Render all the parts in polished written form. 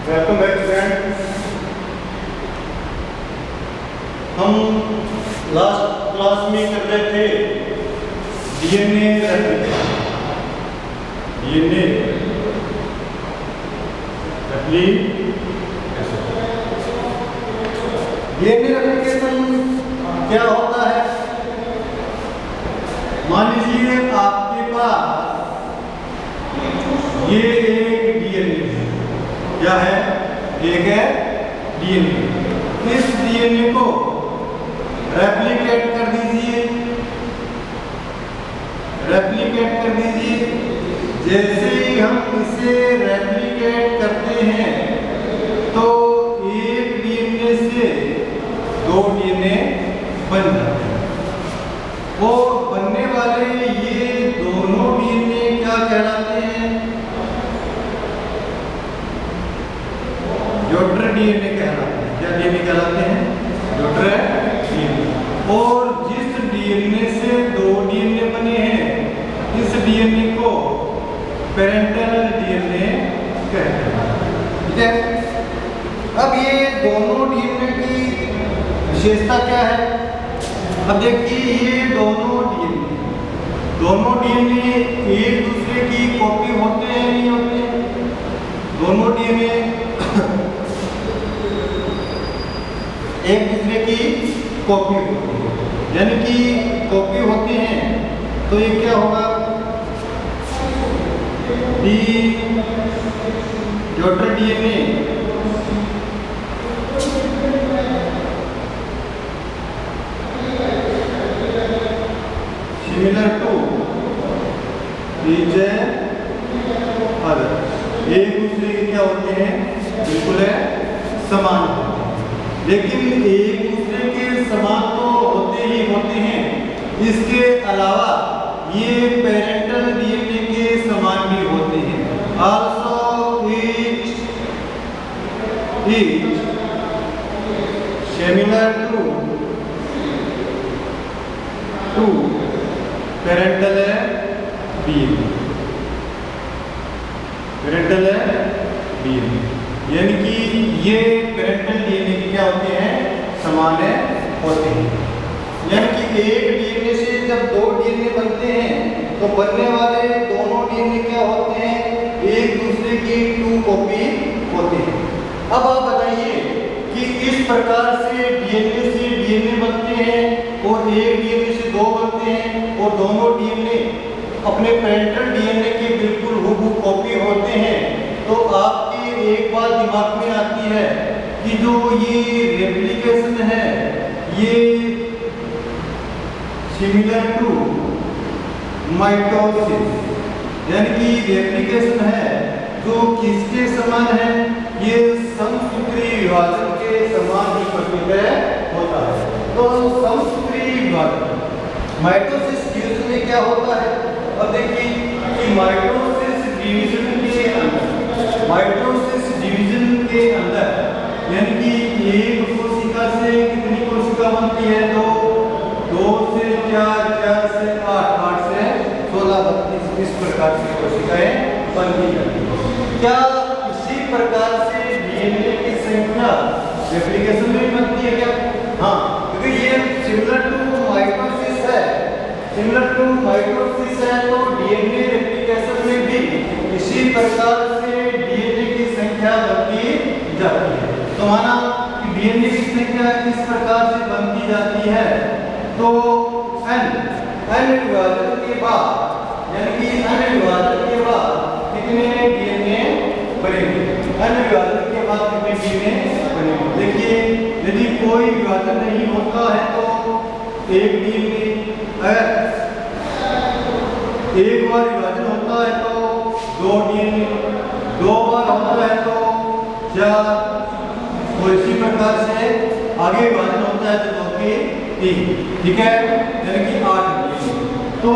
Welcome back friends. हम last class में कर रहे थे डीएनए रेप्लिकेशन। डीएनए रेप्लिकेशन क्या होता है? मान लीजिए आपके पास ये एक डीएनए है। क्या है? एक है डीएनए। इस डीएनए को रेप्लिकेट कर दीजिए। रेप्लिकेट कर दीजिए। जैसे ही हम इसे रेप्लिकेट करते हैं तो एक डीएनए से दो डीएनए बन जाते हैं। वो बनने वाले ये दोनों डीएनए क्या कहलाते हैं? डॉटर डीएनए कहलाते हैं। क्या डीएनए कहलाते हैं? Daughter DNA. और जिस डीएनए से दो डीएनए बने हैं इस डीएनए को पेरेंटल डीएनए कहते हैं। ठीक है। अब ये दोनों डीएनए की विशेषता क्या है? अब देखिए ये दोनों डीएनए एक दूसरे की कॉपी होते हैं नहीं होते? दोनों डीएनए एक दूसरे की कॉपी होती है, यानी कि कॉपी होते हैं। तो ये क्या होगा? Daughter DNA similar to each other. एक दूसरे के क्या होते हैं? बिल्कुल समान होते हैं। लेकिन एक दूसरे के समान तो होते ही होते हैं, इसके अलावा ये पेरेंटल डीएनए के समान भी होते हैं। Also each similar to parental DNA. Parental DNA यानी कि ये पेरेंटल डीएनए के क्या होते हैं? समान होते हैं। यानी कि एक डीएनए से जब दो डीएनए बनते हैं तो बनने वाले दोनों डीएनए क्या होते हैं? एक दूसरे की टू कॉपी होते हैं। अब आप बताइए कि इस प्रकार से डीएनए बनते हैं और एक डीएनए से दो बनते हैं और दोनों डीएनए अपने पेरेंटल डीएनए के बिल्कुल हूबहू कॉपी होते हैं। तो आपके एक बात दिमाग में आती है कि जो ये रेप्लिकेशन है ये सिमिलर टू माइटोसिस, यानी कि रेप्लिकेशन है जो किसके समान है? ये समसूत्री विभाजन के समान ही प्रतीत होता है। तो समसूत्री विभाजन माइटोसिस डिवीजन में क्या होता है? अब देखिए कि माइटोसिस डिवीजन के अंदर यानी कि एक कोशिका से कितनी कोशिका बनती है? दो से 4, 4 से 8, 8 से 16, 32 इस प्रकार की कोशिकाएं बनती जाती हैं। क्या इसी प्रकार से डीएनए की संख्या रेप्लिकेशन में बनती है क्या? हाँ, क्योंकि ये सिमिलर टू माइटोसिस है। सिमिलर टू माइटोसिस है तो डीएनए रेप्लिकेशन में भी इसी प्रकार से डीएनए की संख्या बढ़ती जाती है। तो माना कि डीएनए की संख्या इस प्रकार से बनती जाती है तो n विभाजन के बाद यानी कि n विभाजन के बाद कितने डीएनए बनेंगे? n विभाजन के बाद कितने डीएनए बनेंगे? देखिए यदि कोई विभाजन नहीं होता है तो एक डीएनए, अगर एक बार विभाजन होता है तो दो डीएनए, दो बार होता है तो 4, और इसी प्रकार से आगे विभाजन होता है तो 2 के 3। ठीक है, यानी कि 8 डीएनए। तो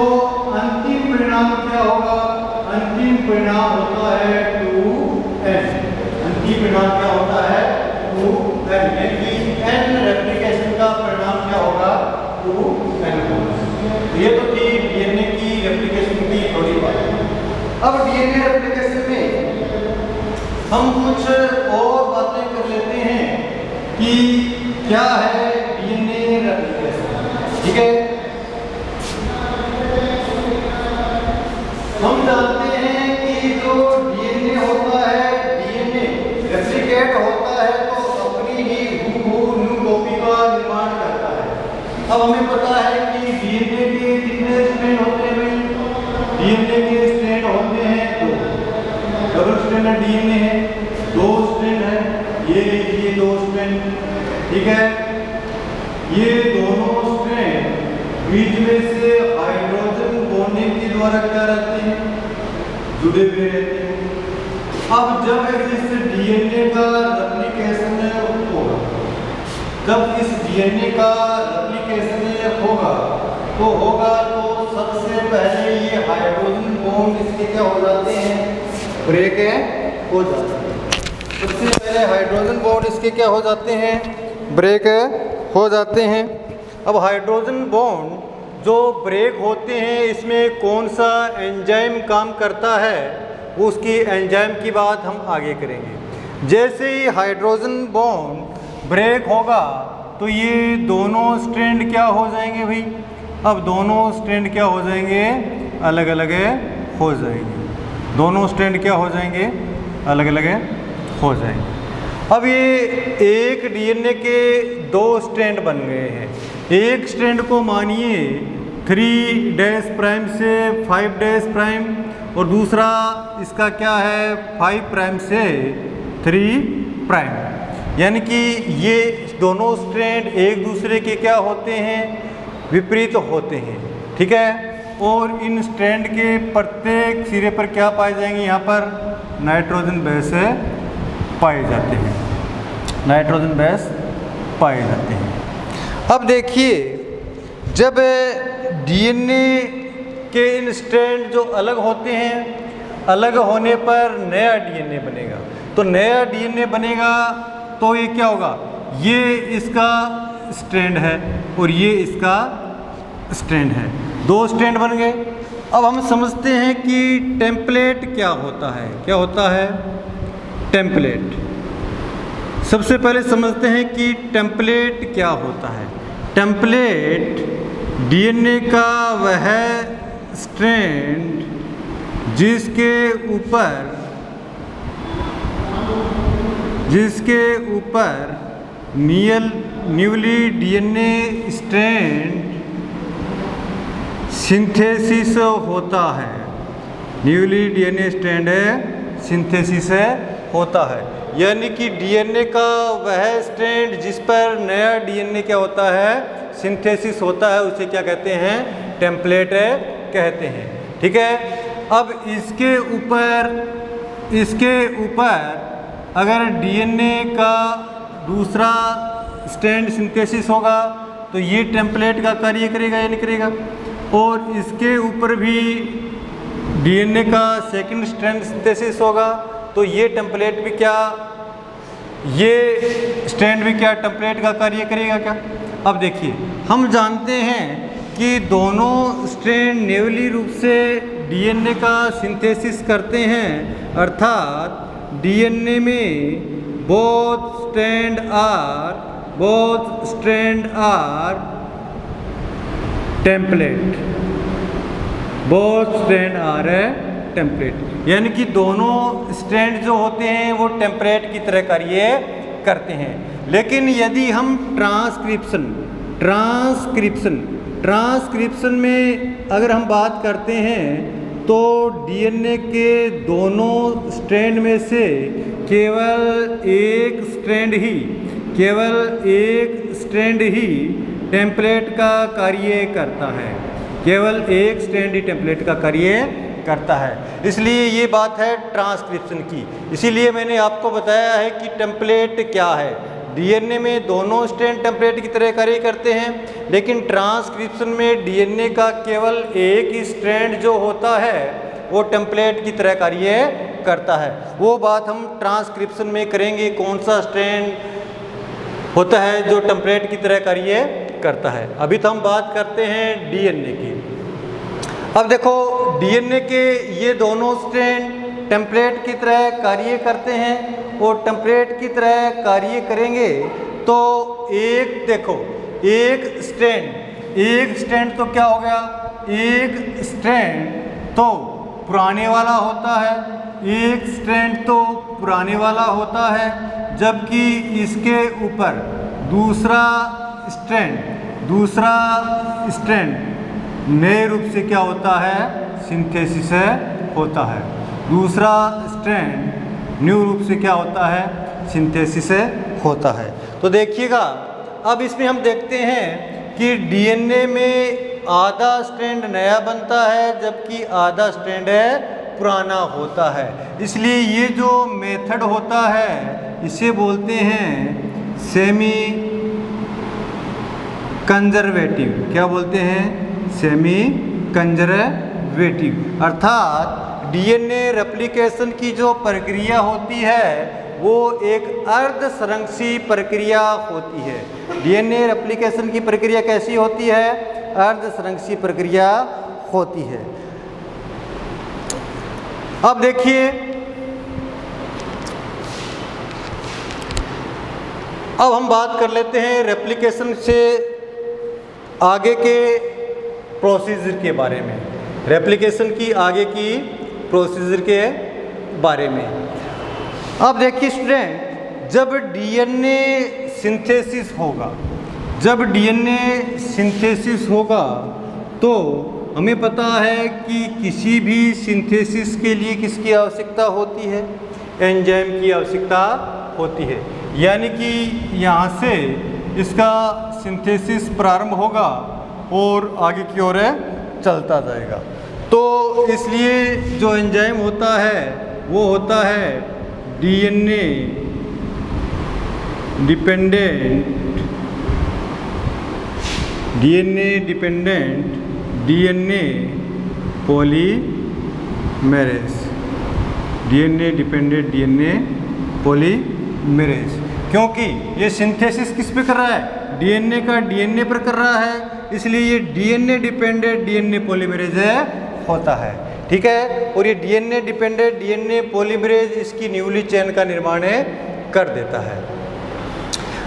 अंतिम परिणाम क्या होगा? अंतिम परिणाम होता है 2n। अंतिम परिणाम क्या होता है? 2n, यानी कि n रेप्लिकेशन का परिणाम क्या होगा? 2n होगा। ये तो थी डीएनए की रेप्लिकेशन की थोड़ी बात। अब डीएनए रेप्लिकेशन में हम कुछ और बातें कर लेते हैं कि क्या है डीएनए रेप्लिकेशन। ठीक है, हम जानते हैं कि जो डीएनए होता है, डीएनए रेप्लिकेट होता है तो अपनी ही हूबहू न्यू कॉपी का निर्माण करता है। अब हमें पता है कि डीएनए के कितने स्ट्रैंड होते हैं भाई? डीएनए के स्ट्रैंड होते हैं दो, डबल स्ट्रैंड डीएनए है, दो स्ट्रैंड है, ये दो स्ट्रैंड। ठीक है, ये दोनों स्ट्रैंड बीच में से हाइड्रोजन बॉन्डिंग के द्वारा क्या रहते हैं? जुड़े हुए रहते हैं। अब जब इस डीएनए का रेप्लिकेशन होगा, जब इस डीएनए का रेप्लिकेशन होगा तो सबसे पहले ये हाइड्रोजन बॉन्ड इसके क्या हो जाते हैं? ब्रेक हो जाते हैं। सबसे पहले हाइड्रोजन बॉन्ड इसके क्या हो जाते हैं? ब्रेक हो जाते हैं। अब हाइड्रोजन बॉन्ड जो ब्रेक होते हैं, इसमें कौन सा एंजाइम काम करता है, वो उसकी एंजाइम की बात हम आगे करेंगे। जैसे ही हाइड्रोजन बॉन्ड ब्रेक होगा तो ये दोनों स्ट्रैंड क्या हो जाएंगे भाई? अब दोनों स्ट्रैंड क्या हो जाएंगे? अलग अलग हो जाएंगे। दोनों स्ट्रैंड क्या हो जाएंगे? अलग अलग हो जाएंगे। अब ये एक डीएनए के दो स्ट्रैंड बन गए हैं। एक स्ट्रैंड को मानिए 3' से 5' और दूसरा इसका क्या है? 5' से 3'। यानी कि ये दोनों स्ट्रैंड एक दूसरे के क्या होते हैं? विपरीत होते हैं। ठीक है, और इन स्ट्रैंड के प्रत्येक सिरे पर क्या पाए जाएंगे? यहाँ पर नाइट्रोजन बेस पाए जाते हैं, नाइट्रोजन बेस पाए जाते हैं। अब देखिए, जब डीएनए के इन स्ट्रैंड जो अलग होते हैं, अलग होने पर नया डीएनए बनेगा। तो नया डीएनए बनेगा तो ये क्या होगा? ये इसका स्ट्रैंड है और ये इसका स्ट्रैंड है, दो स्ट्रैंड बन गए। अब हम समझते हैं कि टेम्पलेट क्या होता है। क्या होता है टेम्पलेट? सबसे पहले समझते हैं कि टेम्पलेट क्या होता है। टेम्पलेट डीएनए का वह स्ट्रैंड जिसके ऊपर न्यूली डीएनए स्ट्रैंड सिंथेसिस होता है। न्यूली डीएनए स्ट्रैंड सिंथेसिस होता है, यानी कि डीएनए का वह स्ट्रैंड जिस पर नया डीएनए क्या होता है? सिंथेसिस होता है, उसे क्या कहते हैं? टेम्पलेट कहते हैं। ठीक है, अब इसके ऊपर अगर डीएनए का दूसरा स्ट्रैंड सिंथेसिस होगा तो ये टेम्पलेट का कार्य करेगा या नहीं करेगा? और इसके ऊपर भी डीएनए का सेकंड स्ट्रैंड सिंथेसिस होगा तो ये टेम्पलेट भी क्या, ये स्ट्रैंड भी क्या टेम्पलेट का कार्य करेगा क्या? अब देखिए, हम जानते हैं कि दोनों स्ट्रैंड नेवली रूप से डीएनए का सिंथेसिस करते हैं, अर्थात डीएनए में both strand are template, both strand are template, यानी कि दोनों स्ट्रैंड जो होते हैं वो टेम्पलेट की तरह कार्य करते हैं। लेकिन यदि हम ट्रांसक्रिप्शन में अगर हम बात करते हैं तो डीएनए के दोनों स्ट्रैंड में से केवल एक स्ट्रैंड ही टेम्पलेट का कार्य करता है। केवल एक स्ट्रैंड ही टेम्पलेट का कार्य करता है। इसलिए ये बात है ट्रांसक्रिप्शन की। इसीलिए मैंने आपको बताया है कि टेम्पलेट क्या है। डीएनए में दोनों स्ट्रैंड टेम्पलेट की तरह कार्य करते हैं, लेकिन ट्रांसक्रिप्शन में डीएनए का केवल एक ही स्ट्रैंड जो होता है वो टेम्पलेट की तरह कार्य करता है। वो बात हम ट्रांसक्रिप्शन में करेंगे, कौन सा स्ट्रैंड होता है जो टेम्पलेट की तरह कार्य करता है। अभी तो हम बात करते हैं डीएनए की। अब देखो, डीएनए के ये दोनों स्ट्रैंड टेम्पलेट की तरह कार्य करते हैं और टेम्पलेट की तरह कार्य करेंगे तो देखो एक स्टैंड तो क्या हो गया, एक स्टैंड तो पुराने वाला होता है, एक स्टैंड तो पुराने वाला होता है, जबकि इसके ऊपर दूसरा स्टैंड नए रूप से क्या होता है, सिंथेसिस होता है। दूसरा स्टैंड न्यू रूप से क्या होता है, सिंथेसिस होता है। तो देखिएगा अब इसमें हम देखते हैं कि डीएनए में आधा स्ट्रैंड नया बनता है जबकि आधा स्ट्रैंड पुराना होता है। इसलिए ये जो मेथड होता है इसे बोलते हैं सेमी कंजर्वेटिव। क्या बोलते हैं, सेमी कंजर्वेटिव। अर्थात डीएनए रेप्लिकेशन की जो प्रक्रिया होती है वो एक अर्ध संरक्षी प्रक्रिया होती है। डीएनए रेप्लिकेशन की प्रक्रिया कैसी होती है, अर्ध संरक्षी प्रक्रिया होती है। अब देखिए, अब हम बात कर लेते हैं रेप्लिकेशन से आगे के प्रोसीजर के बारे में, रेप्लिकेशन की आगे की प्रोसीजर के बारे में। अब देखिए स्टूडेंट, जब डीएनए सिंथेसिस होगा तो हमें पता है कि किसी भी सिंथेसिस के लिए किसकी आवश्यकता होती है, एंजाइम की आवश्यकता होती है। यानी कि यहाँ से इसका सिंथेसिस प्रारंभ होगा और आगे की ओर चलता जाएगा। तो इसलिए जो एंजाइम होता है वो होता है डीएनए डिपेंडेंट डीएनए पॉलीमेरेज। क्योंकि ये सिंथेसिस किस पे कर रहा है, डीएनए का डीएनए पर कर रहा है, इसलिए ये डीएनए डिपेंडेंट डीएनए पॉलीमेरेज होता है। ठीक है, और ये डीएनए डिपेंडेंट डीएनए पॉलीमेरेज इसकी न्यूली चेन का निर्माण कर देता है।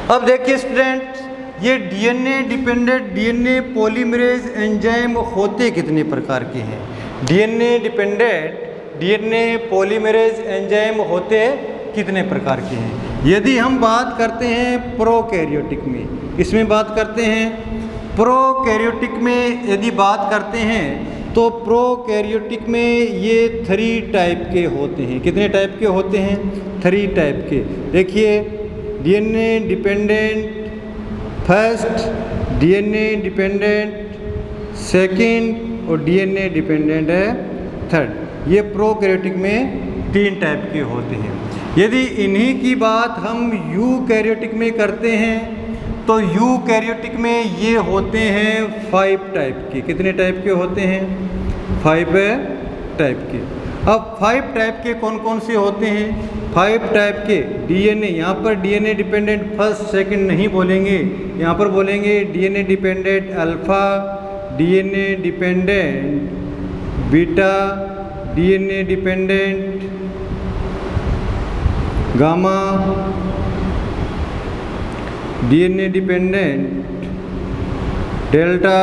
अब देखिए स्टूडेंट, ये DNA dependent DNA polymerase enzyme होते कितने प्रकार के हैं। DNA dependent DNA polymerase enzyme होते कितने प्रकार के हैं। यदि हम बात करते हैं प्रोकैरियोटिक में, इसमें बात करते हैं प्रोकैरियोटिक में, यदि बात करते हैं तो प्रोकैरियोटिक में ये 3 टाइप के होते हैं। कितने टाइप के होते हैं, 3 टाइप के। देखिए, DNA dependent first, DNA dependent second और डीएनए डिपेंडेंट थर्ड। ये प्रोकैरियोटिक में 3 टाइप के होते हैं। यदि इन्हीं की बात हम यूकैरियोटिक में करते हैं तो यूकैरियोटिक में ये होते हैं 5 टाइप के। कितने टाइप के होते हैं, 5 टाइप के। अब 5 टाइप के कौन कौन से होते हैं, 5 टाइप के डीएनए, यहाँ पर डीएनए डिपेंडेंट फर्स्ट सेकंड नहीं बोलेंगे, यहाँ पर बोलेंगे DNA dependent alpha, DNA dependent beta, DNA dependent gamma, DNA dependent delta,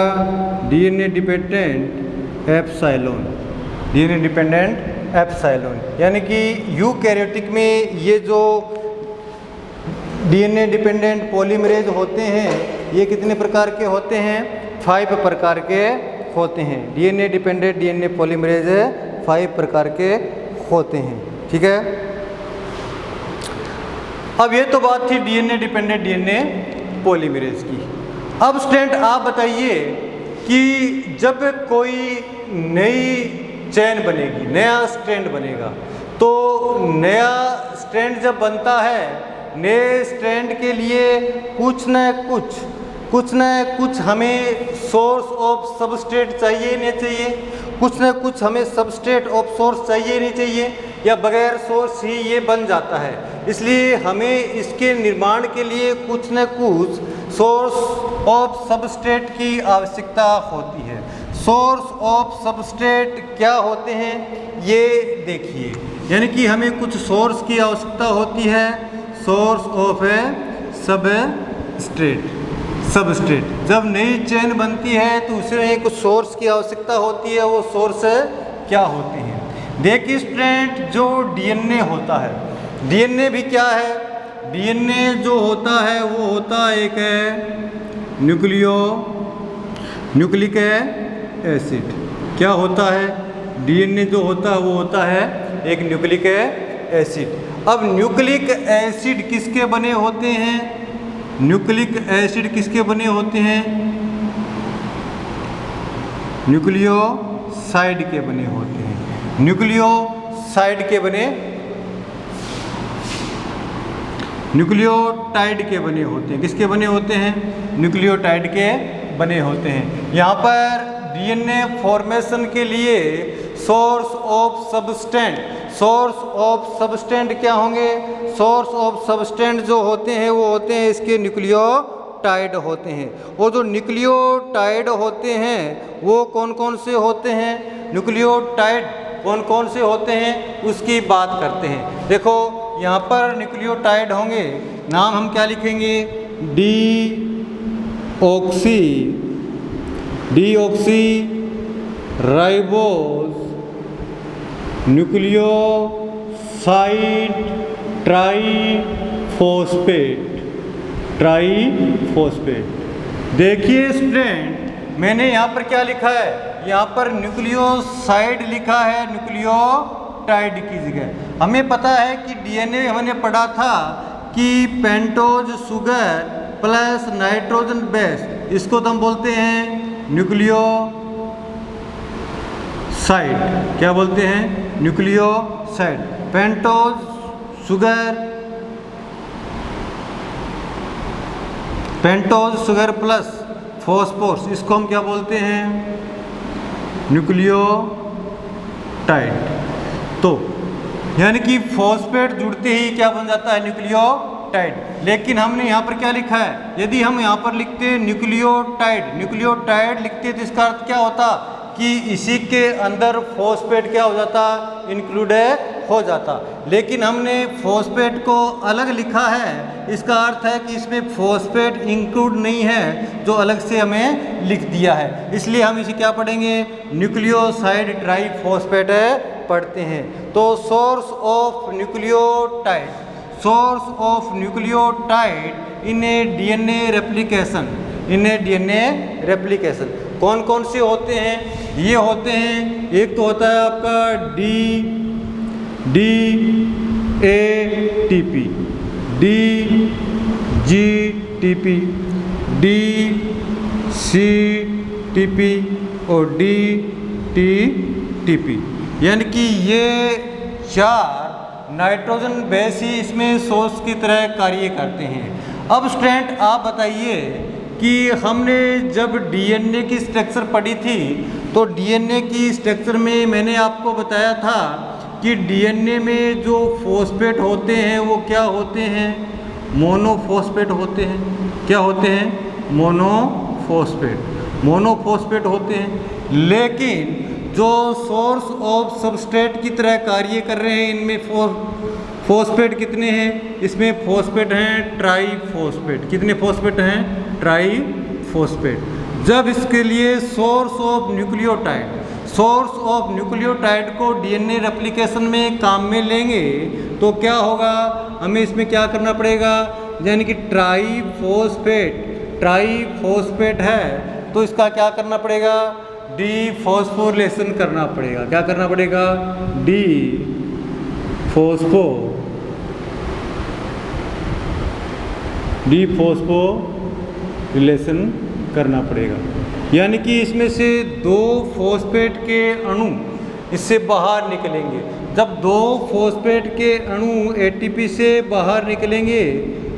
DNA dependent epsilon, DNA dependent epsilon. यानी कि यूकैरियोटिक में ये जो डीएनए डिपेंडेंट पॉलीमरेज होते हैं ये कितने प्रकार के होते हैं, 5 प्रकार के होते हैं। डीएनए डिपेंडेंट डीएनए पॉलीमरेज 5 प्रकार के होते हैं। ठीक है, अब ये तो बात थी डीएनए डिपेंडेंट डीएनए पॉलीमरेज की। अब स्टूडेंट आप बताइए कि जब कोई नई चेन बनेगी, नया स्ट्रैंड बनेगा, तो नया स्ट्रैंड जब बनता है, नए स्ट्रैंड के लिए कुछ न कुछ हमें सोर्स ऑफ सबस्ट्रेट चाहिए नहीं चाहिए, कुछ न कुछ हमें सबस्ट्रेट ऑफ सोर्स चाहिए नहीं चाहिए, या बगैर सोर्स ही ये बन जाता है। इसलिए हमें इसके निर्माण के लिए कुछ न कुछ सोर्स ऑफ सबस्ट्रेट की आवश्यकता होती है। सोर्स ऑफ सबस्ट्रेट क्या होते हैं ये देखिए। यानी कि हमें कुछ सोर्स की आवश्यकता होती है, सोर्स ऑफ ए सबस्ट्रेट। जब नई चेन बनती है तो उसमें कुछ सोर्स की आवश्यकता होती है, वो सोर्स क्या होते हैं? देखिए स्टूडेंट, जो डीएनए होता है, डीएनए भी क्या है? डीएनए जो होता है वो होता है एक न्यूक्लिक एसिड। क्या होता है? डीएनए जो होता है वो होता है एक न्यूक्लिक एसिड। अब न्यूक्लिक एसिड किसके बने होते हैं? न्यूक्लिक एसिड किसके बने होते हैं? न्यूक्लियोसाइड के बने होते हैं। न्यूक्लियोसाइड के बने, न्यूक्लियोटाइड के बने होते हैं। किसके बने होते हैं? न्यूक्लियोटाइड के बने होते हैं। यहाँ पर डीएनए फॉर्मेशन के लिए सोर्स ऑफ सबस्टेंट क्या होंगे? सोर्स ऑफ सबस्टेंट जो होते हैं वो होते हैं इसके न्यूक्लियोटाइड होते हैं। वो जो न्यूक्लियोटाइड होते हैं वो कौन कौन से होते हैं? न्यूक्लियोटाइड कौन कौन से होते हैं उसकी बात करते हैं। देखो यहाँ पर न्यूक्लियोटाइड होंगे, नाम हम क्या लिखेंगे? Deoxy ribose nucleoside triphosphate. देखिए स्टूडेंट, मैंने यहाँ पर क्या लिखा है? यहाँ पर न्यूक्लियोसाइड लिखा है न्यूक्लियोटाइड की जगह। हमें पता है कि डीएनए हमने पढ़ा था कि pentose sugar plus nitrogen base, इसको तो हम बोलते हैं न्यूक्लियोसाइड। क्या बोलते हैं? Nucleoside. Pentose sugar plus phosphorus, इसको हम क्या बोलते हैं? न्यूक्लियोटाइड। तो यानी कि फॉस्फेट जुड़ते ही क्या बन जाता है? न्यूक्लियोटाइड। लेकिन हमने यहाँ पर क्या लिखा है? यदि हम यहाँ पर लिखते न्यूक्लियोटाइड लिखते तो इसका अर्थ क्या होता कि इसी के अंदर फॉस्फेट क्या हो जाता? इंक्लूड हो जाता। लेकिन हमने फॉस्फेट को अलग लिखा है, इसका अर्थ है कि इसमें फॉस्फेट इंक्लूड नहीं है, जो अलग से हमें लिख दिया है। इसलिए हम इसे क्या पढ़ेंगे? न्यूक्लियोसाइड ट्राईफॉस्फेट पढ़ते हैं। तो source of nucleotide in A DNA replication कौन कौन से होते हैं? ये होते हैं, एक तो होता है आपका DATP, DGTP, DCTP और DTTP। यानी कि ये 4 नाइट्रोजन बेस ही इसमें सोर्स की तरह कार्य करते हैं। अब स्टूडेंट आप बताइए कि हमने जब डीएनए की स्ट्रक्चर पढ़ी थी तो डीएनए की स्ट्रक्चर में मैंने आपको बताया था कि डीएनए में जो फॉस्फेट होते हैं वो क्या होते हैं? मोनोफॉस्फेट होते हैं। क्या होते हैं? मोनोफॉस्फेट होते हैं। लेकिन जो सोर्स ऑफ सबस्ट्रेट की तरह कार्य कर रहे हैं, इनमें फॉस्फेट कितने हैं? इसमें फॉस्फेट हैं ट्राईफॉस्फेट। कितने फॉस्फेट हैं? ट्राईफॉस्फेट। जब इसके लिए सोर्स ऑफ न्यूक्लियोटाइड को डीएनए रेप्लिकेशन में काम में लेंगे तो क्या होगा? हमें इसमें क्या करना पड़ेगा? यानी कि ट्राईफॉस्फेट है तो इसका क्या करना पड़ेगा? डीफॉस्फोरिलेशन करना पड़ेगा। क्या करना पड़ेगा? डीफॉस्फोरिलेशन करना पड़ेगा। यानी कि इसमें से 2 फॉस्फेट के अणु इससे बाहर निकलेंगे। जब 2 फॉस्फेट के अणु एटीपी से बाहर निकलेंगे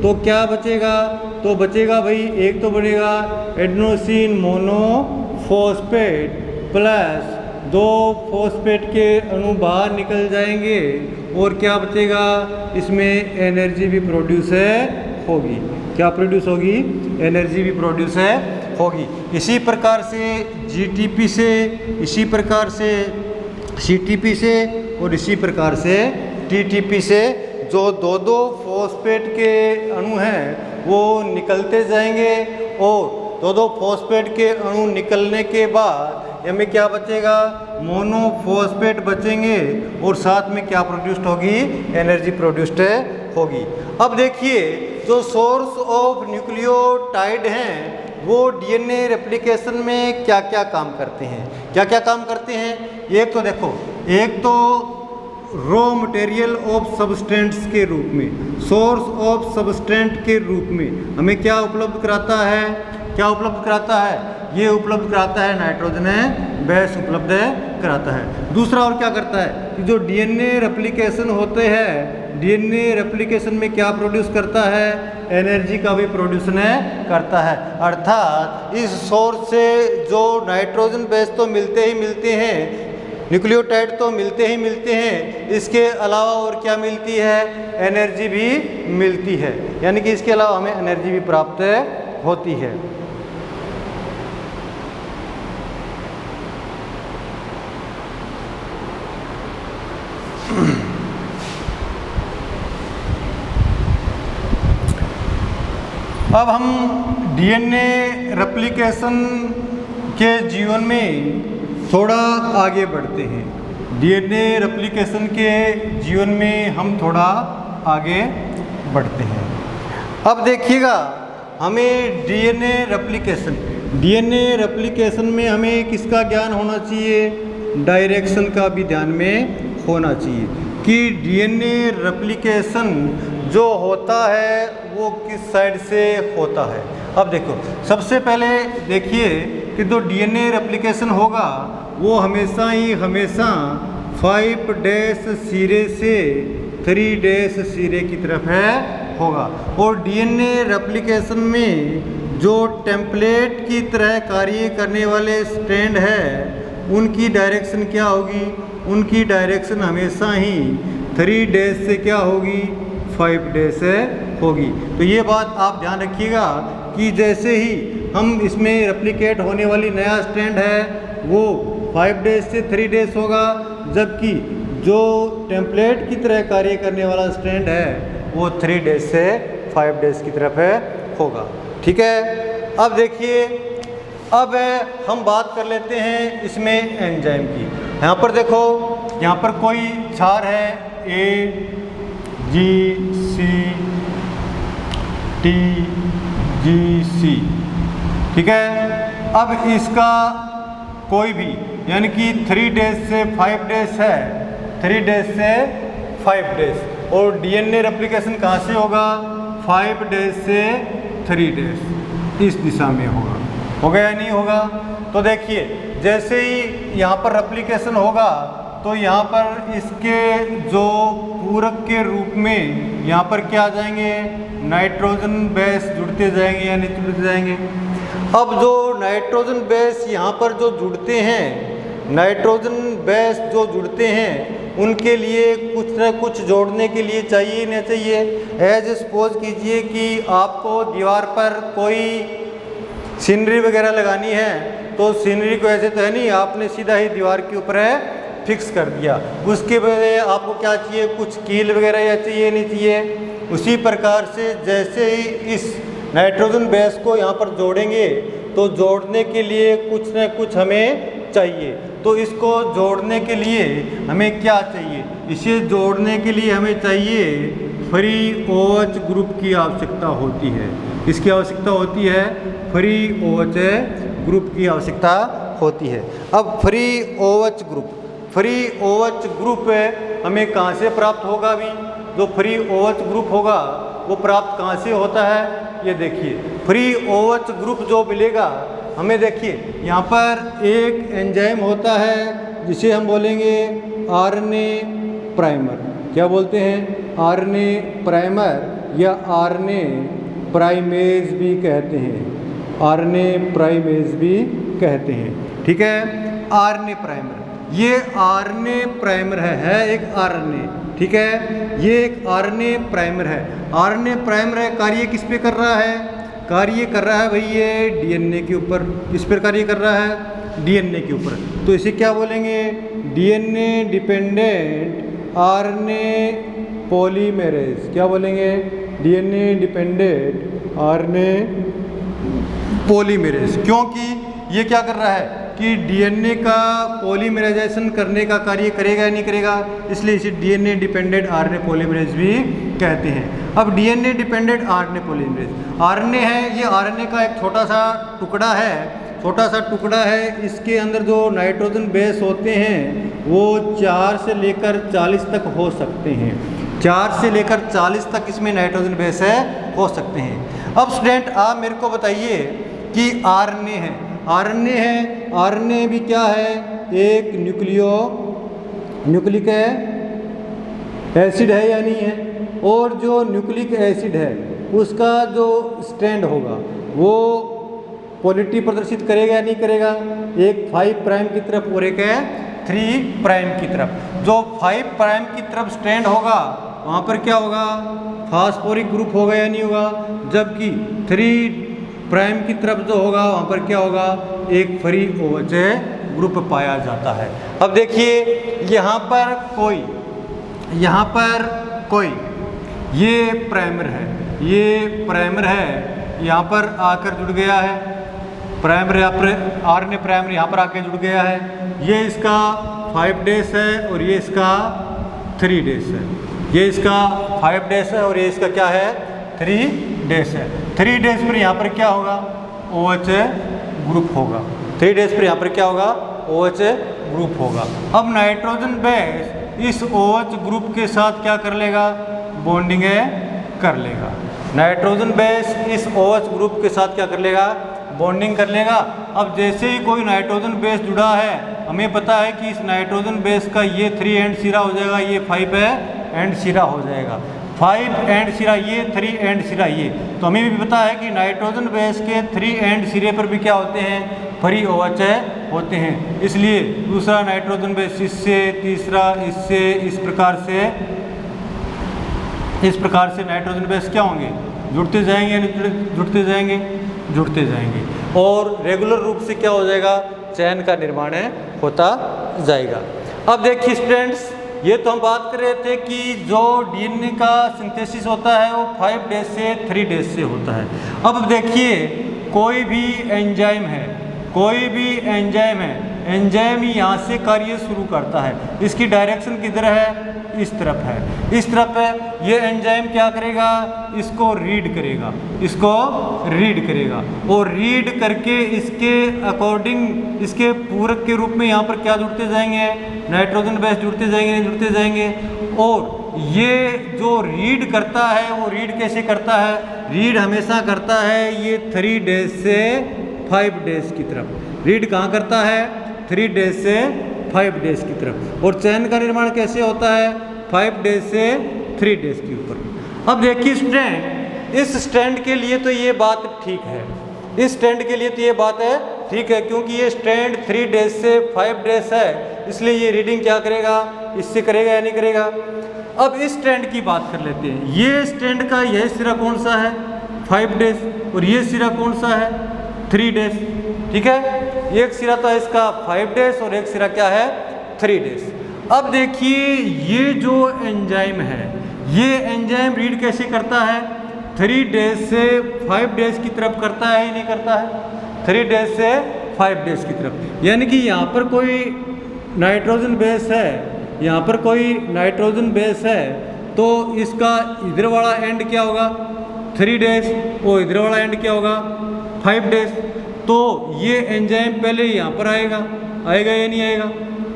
तो क्या बचेगा? तो बचेगा भाई, एक तो बनेगा एडेनोसिन मोनोफॉस्फेट प्लस 2 फॉस्फेट के अणु बाहर निकल जाएंगे और क्या बचेगा? इसमें एनर्जी भी प्रोड्यूस होगी। क्या प्रोड्यूस होगी? एनर्जी भी प्रोड्यूस होगी। इसी प्रकार से जीटीपी से, इसी प्रकार से सीटीपी से और इसी प्रकार से टीटीपी से जो दो दो फॉस्फेट के अणु हैं वो निकलते जाएंगे और दो दो फॉस्फेट के अणु निकलने के बाद हमें क्या बचेगा, मोनोफॉस्फेट बचेंगे और साथ में क्या प्रोड्यूस्ड होगी, एनर्जी प्रोड्यूस्ड होगी। अब देखिए जो सोर्स ऑफ न्यूक्लियोटाइड हैं वो डीएनए रेप्लिकेशन में क्या क्या काम करते हैं, क्या क्या काम करते हैं। एक तो देखो, एक तो रॉ मटेरियल ऑफ सबस्टेंट्स के रूप में, सोर्स ऑफ सबस्टेंट के रूप में हमें क्या उपलब्ध कराता है, क्या उपलब्ध कराता है, ये उपलब्ध कराता है नाइट्रोजन बेस उपलब्ध कराता है। दूसरा और क्या करता है कि जो डीएनए रेप्लिकेशन होते हैं, डीएनए रेप्लिकेशन में क्या प्रोड्यूस करता है, एनर्जी का भी प्रोड्यूसन करता है। अर्थात इस सोर्स से जो नाइट्रोजन बेस तो मिलते ही मिलते हैं, न्यूक्लियोटाइड तो मिलते ही मिलते हैं, इसके अलावा और क्या मिलती है, एनर्जी भी मिलती है, यानी कि इसके अलावा हमें एनर्जी भी प्राप्त होती है। अब हम डीएनए रेप्लिकेशन के जीवन में थोड़ा आगे बढ़ते हैं। डीएनए रेप्लिकेशन के जीवन में हम थोड़ा आगे बढ़ते हैं। अब देखिएगा हमें डीएनए रेप्लिकेशन में हमें किसका ज्ञान होना चाहिए, डायरेक्शन का भी ध्यान में होना चाहिए कि डीएनए रेप्लिकेशन जो होता है वो किस साइड से होता है। अब देखो सबसे पहले देखिए कि जो डीएनए रेप्लिकेशन होगा वो हमेशा 5' सिरे से 3' सिरे की तरफ होगा। और डीएनए रेप्लिकेशन में जो टेम्पलेट की तरह कार्य करने वाले स्ट्रैंड है उनकी डायरेक्शन क्या होगी, उनकी डायरेक्शन हमेशा ही 3' से क्या होगी, 5' से होगी। तो ये बात आप ध्यान रखिएगा कि जैसे ही हम इसमें रेप्लिकेट होने वाली नया स्ट्रैंड है वो 5' से 3' होगा, जबकि जो टेम्पलेट की तरह कार्य करने वाला स्ट्रैंड है वो 3' से 5' की तरफ होगा। ठीक है। अब देखिए, अब हम बात कर लेते हैं इसमें एंजाइम की। यहाँ पर देखो, यहाँ पर कोई क्षार है AGCTGC, ठीक है। अब इसका कोई भी यानी कि 3' से 5' है, 3' से 5' और डीएनए रेप्लिकेशन कहाँ से होगा, 5' से 3' इस दिशा में होगा या नहीं होगा। तो देखिए जैसे ही यहाँ पर रेप्लिकेशन होगा तो यहाँ पर इसके जो पूरक के रूप में यहाँ पर क्या आ जाएंगे, नाइट्रोजन बेस जुड़ते जाएंगे या नहीं जुड़ते जाएंगे। अब जो नाइट्रोजन बेस यहाँ पर जो जुड़ते हैं, नाइट्रोजन बेस जो जुड़ते हैं उनके लिए कुछ न कुछ जोड़ने के लिए चाहिए ना चाहिए। एज सपोज कीजिए कि आपको दीवार पर कोई सीनरी वगैरह लगानी है तो सीनरी को ऐसे तो है नहीं, आपने सीधा ही दीवार के ऊपर फिक्स कर दिया। उसके बजाय आपको क्या चाहिए, कुछ कील वगैरह या चाहिए नहीं चाहिए। उसी प्रकार से जैसे ही इस नाइट्रोजन बेस को यहाँ पर जोड़ेंगे तो जोड़ने के लिए कुछ न कुछ हमें चाहिए। तो इसको जोड़ने के लिए हमें क्या चाहिए, इसे जोड़ने के लिए हमें चाहिए फ्री OH ग्रुप की आवश्यकता होती है। इसकी आवश्यकता होती है, फ्री OH ग्रुप की आवश्यकता होती है। अब फ्री OH ग्रुप हमें कहाँ से प्राप्त होगा। अभी जो फ्री OH ग्रुप होगा वो प्राप्त कहाँ से होता है, ये देखिए फ्री OH ग्रुप जो मिलेगा हमें, देखिए यहाँ पर एक एंजाइम होता है जिसे हम बोलेंगे RNA प्राइमर। क्या बोलते हैं, RNA प्राइमर या RNA प्राइमेज भी कहते हैं, RNA प्राइमेज भी कहते हैं। ठीक है, RNA प्राइमर, ये RNA प्राइमर है एक RNA। ठीक है, ये एक RNA प्राइमर है। RNA प्राइमर है, कार्य किस पे कर रहा है, कार्य कर रहा है भाई ये DNA के ऊपर। किस पर कार्य कर रहा है, डीएनए के ऊपर। तो इसे क्या बोलेंगे? DNA dependent RNA polymerase. क्या बोलेंगे? DNA dependent RNA polymerase. क्योंकि ये क्या कर रहा है कि डीएनए का पॉलीमराइजेशन करने का कार्य करेगा या नहीं करेगा, इसलिए इसे डीएनए डिपेंडेंट आरएनए पॉलीमरेज भी कहते हैं। अब DNA dependent RNA polymerase, RNA है, ये आरएनए का एक छोटा सा टुकड़ा है, इसके अंदर जो नाइट्रोजन बेस होते हैं वो 4 से लेकर 40 तक हो सकते हैं। 4 से लेकर 40 तक इसमें नाइट्रोजन बेस हो सकते हैं। अब स्टूडेंट आप मेरे को बताइए कि आरएनए है, आरएनए भी क्या है? एक न्यूक्लिक एसिड है या नहीं है? और जो न्यूक्लिक एसिड है उसका जो स्ट्रैंड होगा वो पोलैरिटी प्रदर्शित करेगा या नहीं करेगा? एक 5 प्राइम की तरफ और एक है 3 प्राइम की तरफ। जो 5 प्राइम की तरफ स्ट्रैंड होगा वहाँ पर क्या होगा? फास्फोरिक ग्रुप होगा या नहीं होगा? जबकि 3 प्राइम की तरफ जो होगा वहाँ पर क्या होगा? एक फ्री OH ग्रुप पाया जाता है। अब देखिए यहाँ पर कोई ये प्राइमर है, यहाँ पर आकर जुड़ गया है, प्राइमर आरएनए प्राइमर यहाँ पर आकर जुड़ गया है। ये इसका 5 डेज है और ये इसका 3 डेज है। ये इसका 5 डेज है और ये इसका क्या है? 3 डेज है। 3 डेज पर यहाँ पर क्या होगा? OH ग्रुप होगा। 3 डेज पर यहाँ पर क्या होगा? OH ग्रुप होगा। अब नाइट्रोजन बेस इस OH ग्रुप के साथ क्या कर लेगा? बॉन्डिंग कर लेगा। नाइट्रोजन बेस इस OH ग्रुप के साथ क्या कर लेगा? बॉन्डिंग कर लेगा। अब जैसे ही कोई नाइट्रोजन बेस जुड़ा है, हमें पता है कि इस नाइट्रोजन बेस का ये 3 एंड सिरा हो जाएगा, ये 5 एंड सिरा हो जाएगा। 5 एंड सिरा ये, 3 एंड सिरा ये। तो हमें भी पता है कि नाइट्रोजन बेस के 3 एंड सिरे पर भी क्या होते हैं? फ्री OH होते हैं। इसलिए दूसरा नाइट्रोजन बेस इससे, तीसरा इससे, इस प्रकार से नाइट्रोजन बेस क्या होंगे? जुड़ते जाएंगे और रेगुलर रूप से क्या हो जाएगा? चैन का निर्माण होता जाएगा। अब देखिए स्टूडेंट्स, ये तो हम बात कर रहे थे कि जो डीएनए का सिंथेसिस होता है वो 5 डेज से 3 डेज से होता है। अब देखिए कोई भी एंजाइम है, एंजाइम यहाँ से कार्य शुरू करता है। इसकी डायरेक्शन किधर है? इस तरफ है। ये एंजाइम क्या करेगा? इसको रीड करेगा और रीड करके इसके अकॉर्डिंग, इसके पूरक के रूप में यहाँ पर क्या जुड़ते जाएंगे? नाइट्रोजन बेस जुड़ते जाएंगे। और ये जो रीड करता है वो रीड कैसे करता है? रीड हमेशा करता है ये 3 डेज से 5 डेज की तरफ। रीड कहाँ करता है? 3 डेज से 5 डेज की तरफ। और चैन का निर्माण कैसे होता है? 5 डेज से 3 डेज के ऊपर। अब देखिए स्टूडेंट, इस स्टैंड के लिए तो ये बात ठीक है, क्योंकि ये स्टैंड 3 डेज से 5 डेज है, इसलिए ये रीडिंग क्या करेगा? इससे करेगा या नहीं करेगा? अब इस स्टैंड की बात कर लेते हैं। ये स्टैंड का यह सिरा कौन सा है? 5 डेज। और ये सिरा कौन सा है? 3 डेज। ठीक है, एक सिरा तो इसका 5 डेज और एक सिरा क्या है? 3 डेज। अब देखिए ये जो एंजाइम है, ये एंजाइम रीड कैसे करता है? 3 डेज से 5 डेज की तरफ करता है या नहीं करता है? 3 डेज से 5 डेज की तरफ। यानी कि यहाँ पर कोई नाइट्रोजन बेस है, तो इसका इधर वाला एंड क्या होगा? 3 डेज और इधर वाला एंड क्या होगा? 5 डेज। तो ये एंजाइम पहले यहाँ पर आएगा या नहीं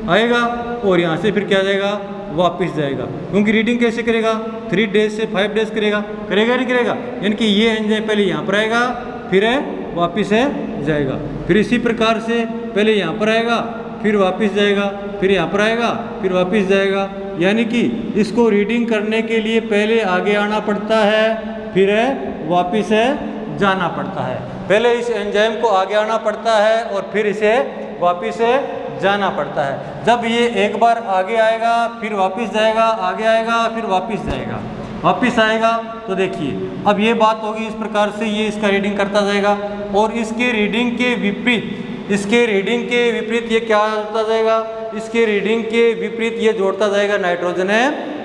आएगा और यहाँ से फिर क्या जाएगा? वापस जाएगा। क्योंकि रीडिंग कैसे करेगा? 3 डेज से 5 डेज करेगा नहीं करेगा? यानी कि ये एंजाइम पहले यहाँ पर आएगा, फिर वापस जाएगा। फिर इसी प्रकार से पहले यहाँ पर आएगा, फिर वापस जाएगा, फिर यहाँ पर आएगा, फिर वापस जाएगा। यानी कि इसको रीडिंग करने के लिए पहले आगे आना पड़ता है, फिर वापस जाना पड़ता है। पहले इस एंजाइम को आगे आना पड़ता है और फिर इसे वापस जाना पड़ता है। जब ये एक बार आगे आएगा, फिर वापस जाएगा, आगे आएगा, फिर वापस जाएगा, वापस आएगा। तो देखिए अब ये बात होगी, इस प्रकार से ये इसका रीडिंग करता जाएगा। और इसके रीडिंग के विपरीत इसके रीडिंग के विपरीत ये क्या जोड़ता जाएगा, इसके रीडिंग के विपरीत ये जोड़ता जाएगा नाइट्रोजन है